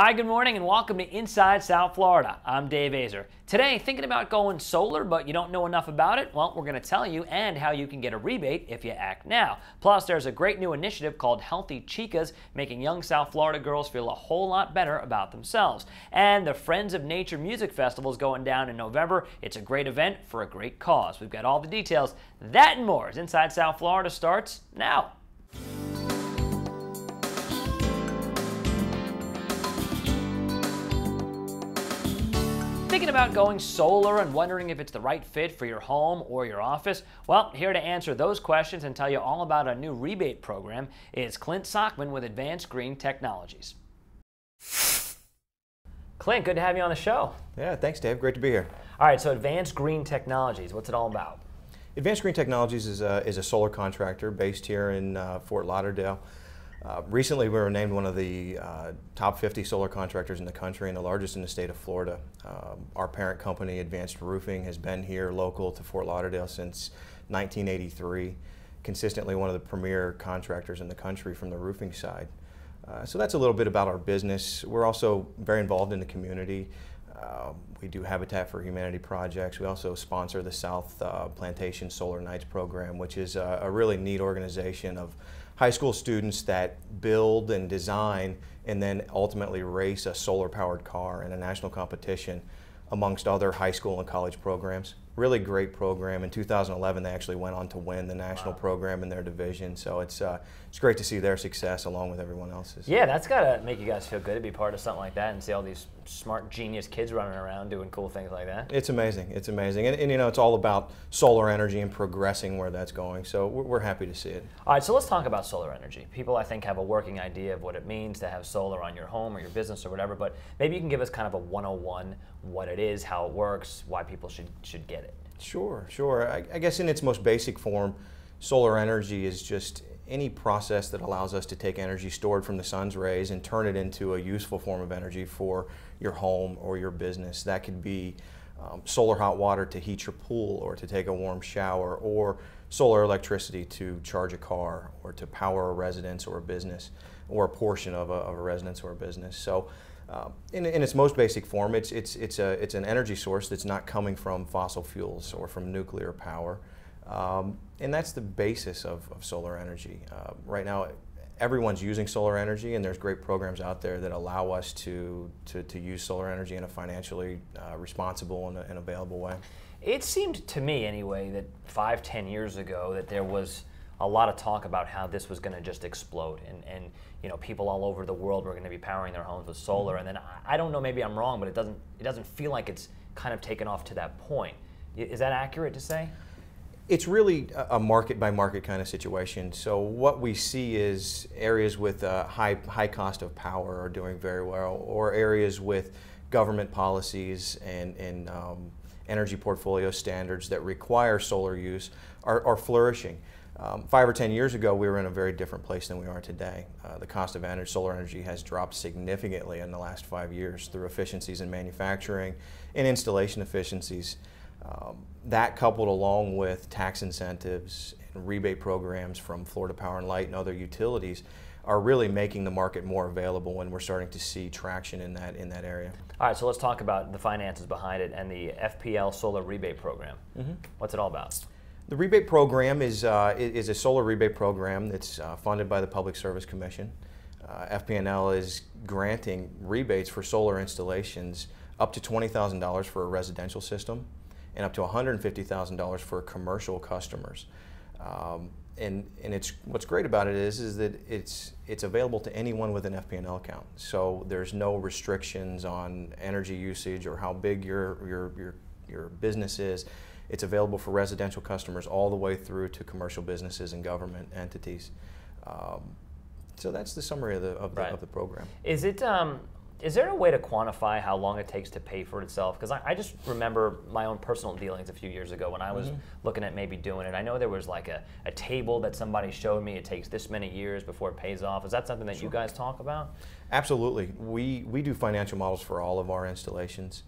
Hi, good morning, and welcome to Inside South Florida. I'm Dave Azer. Today, thinking about going solar, but you don't know enough about it? Well, we're going to tell you and how you can get a rebate if you act now. Plus, there's a great new initiative called Healthy Chicas, making young South Florida girls feel a whole lot better about themselves. And the Friends of Nature Music Festival is going down in November. It's a great event for a great cause. We've got all the details. That and more as Inside South Florida starts now. Thinking about going solar and wondering if it's the right fit for your home or your office? Well, here to answer those questions and tell you all about a new rebate program is Clint Sockman with Advanced Green Technologies. Clint, good to have you on the show. Yeah, thanks, Dave. Great to be here. All right, so Advanced Green Technologies, what's it all about? Advanced Green Technologies is a solar contractor based here in Fort Lauderdale. Recently, we were named one of the top 50 solar contractors in the country and the largest in the state of Florida. Our parent company, Advanced Roofing, has been here local to Fort Lauderdale since 1983, consistently one of the premier contractors in the country from the roofing side. So that's a little bit about our business. We're also very involved in the community. We do Habitat for Humanity projects. We also sponsor the South Plantation Solar Nights program, which is a really neat organization of high school students that build and design and then ultimately race a solar-powered car in a national competition amongst other high school and college programs. Really great program. In 2011, they actually went on to win the national program in their division. So it's great to see their success along with everyone else's. Yeah, that's got to make you guys feel good to be part of something like that and see all these smart, genius kids running around doing cool things like that. It's amazing. It's amazing. And you know, it's all about solar energy and progressing where that's going. So we're happy to see it. All right, so let's talk about solar energy. People, I think, have a working idea of what it means to have solar on your home or your business or whatever, but maybe you can give us kind of a 101, what it is, how it works, why people should get it. Sure, sure. I guess in its most basic form, solar energy is just any process that allows us to take energy stored from the sun's rays and turn it into a useful form of energy for your home or your business. That could be solar hot water to heat your pool or to take a warm shower, or solar electricity to charge a car or to power a residence or a business, or a portion of a residence or a business. So in its most basic form, it's an energy source that's not coming from fossil fuels or from nuclear power. And that's the basis of solar energy. Right now, everyone's using solar energy, and there's great programs out there that allow us to use solar energy in a financially responsible and available way. It seemed to me, anyway, that 5-10 years ago that there was a lot of talk about how this was going to just explode, and you know, people all over the world were going to be powering their homes with solar. And then I don't know, maybe I'm wrong, but it doesn't feel like it's kind of taken off to that point. Is that accurate to say? It's really a market by market kind of situation. So what we see is areas with high cost of power are doing very well, or areas with government policies and energy portfolio standards that require solar use are flourishing. 5 or 10 years ago, we were in a very different place than we are today. The cost of solar energy has dropped significantly in the last 5 years through efficiencies in manufacturing and installation efficiencies. That, coupled along with tax incentives and rebate programs from Florida Power and Light and other utilities, are really making the market more available, and we're starting to see traction in that area. All right, so let's talk about the finances behind it and the FPL solar rebate program. What's it all about? The rebate program is a solar rebate program that's funded by the Public Service Commission. FPL is granting rebates for solar installations up to $20,000 for a residential system and up to $150,000 for commercial customers. And what's great about it is that it's available to anyone with an FPL account. So there's no restrictions on energy usage or how big your business is. It's available for residential customers all the way through to commercial businesses and government entities. So that's the summary of the program. Is there a way to quantify how long it takes to pay for itself? Because I just remember my own personal dealings a few years ago when I was looking at maybe doing it. I know there was like a table that somebody showed me. It takes this many years before it pays off. Is that something that you guys talk about? Absolutely. We do financial models for all of our installations.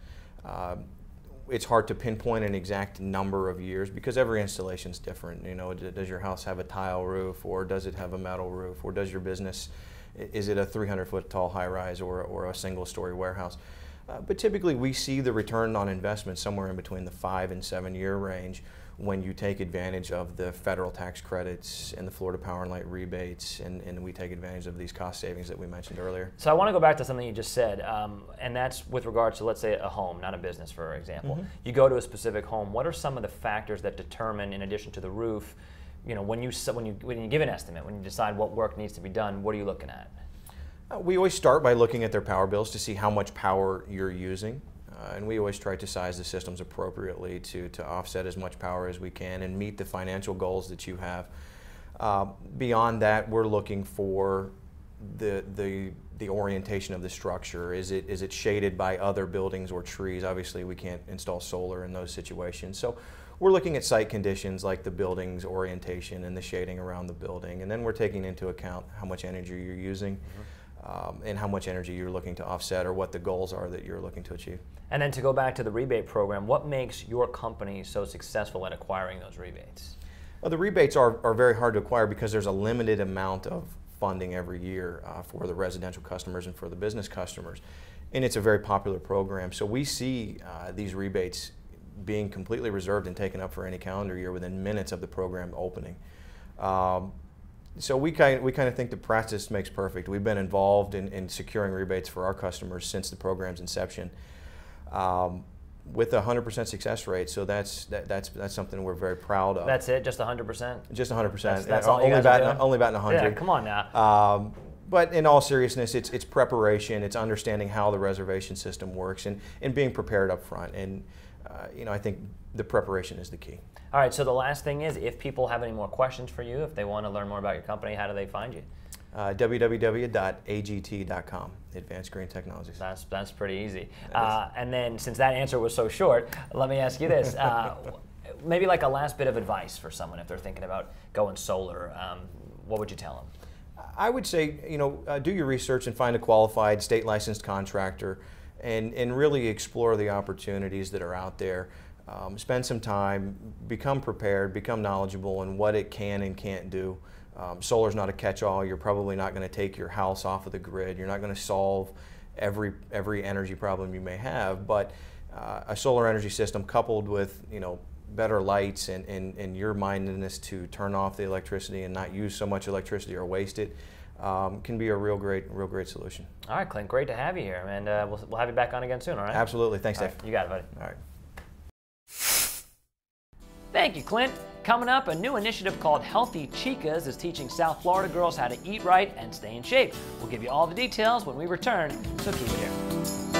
It's hard to pinpoint an exact number of years because every installation is different. You know, does your house have a tile roof, or does it have a metal roof, or does your business Is it a 300-foot tall high-rise or a single-story warehouse? But typically we see the return on investment somewhere in between the 5 and 7 year range when you take advantage of the federal tax credits and the Florida Power and Light rebates, and we take advantage of these cost savings that we mentioned earlier. So I want to go back to something you just said, and that's with regards to, let's say, a home, not a business, for example. Mm-hmm. You go to a specific home. What are some of the factors that determine, in addition to the roof, you know, when you give an estimate, when you decide what work needs to be done, what are you looking at? We always start by looking at their power bills to see how much power you're using. And we always try to size the systems appropriately to offset as much power as we can and meet the financial goals that you have. Beyond that, we're looking for the orientation of the structure. Is it shaded by other buildings or trees? Obviously, we can't install solar in those situations. So we're looking at site conditions like the building's orientation and the shading around the building. And then we're taking into account how much energy you're using. And how much energy you're looking to offset, or what the goals are that you're looking to achieve. And then to go back to the rebate program, what makes your company so successful at acquiring those rebates? Well, the rebates are very hard to acquire because there's a limited amount of funding every year for the residential customers and for the business customers. And it's a very popular program. So we see these rebates being completely reserved and taken up for any calendar year within minutes of the program opening. So we kind of think the practice makes perfect. We've been involved in securing rebates for our customers since the program's inception, with a 100% success rate. So that's something we're very proud of. That's it, just 100%. Just 100%. That's all you guys are doing? Only batting 100. Yeah, come on now. But in all seriousness, it's preparation. It's understanding how the reservation system works and being prepared up front. And you know, I think the preparation is the key. All right, so the last thing is, if people have any more questions for you, if they want to learn more about your company, how do they find you? www.agt.com, Advanced Green Technologies. That's pretty easy. And then, since that answer was so short, let me ask you this. Maybe like a last bit of advice for someone if they're thinking about going solar, what would you tell them? I would say, you know, do your research and find a qualified state licensed contractor and really explore the opportunities that are out there. Spend some time, become prepared, become knowledgeable in what it can and can't do. Solar's not a catch-all. You're probably not going to take your house off of the grid. You're not going to solve every energy problem you may have, but a solar energy system coupled with, you know, better lights and your mindedness to turn off the electricity and not use so much electricity or waste it can be a real great solution. All right, Clint, great to have you here, and we'll have you back on again soon, all right? Absolutely. Thanks, Dave. Right, you got it, buddy. All right. Thank you, Clint. Coming up, a new initiative called Healthy Chicas is teaching South Florida girls how to eat right and stay in shape. We'll give you all the details when we return, so keep it here.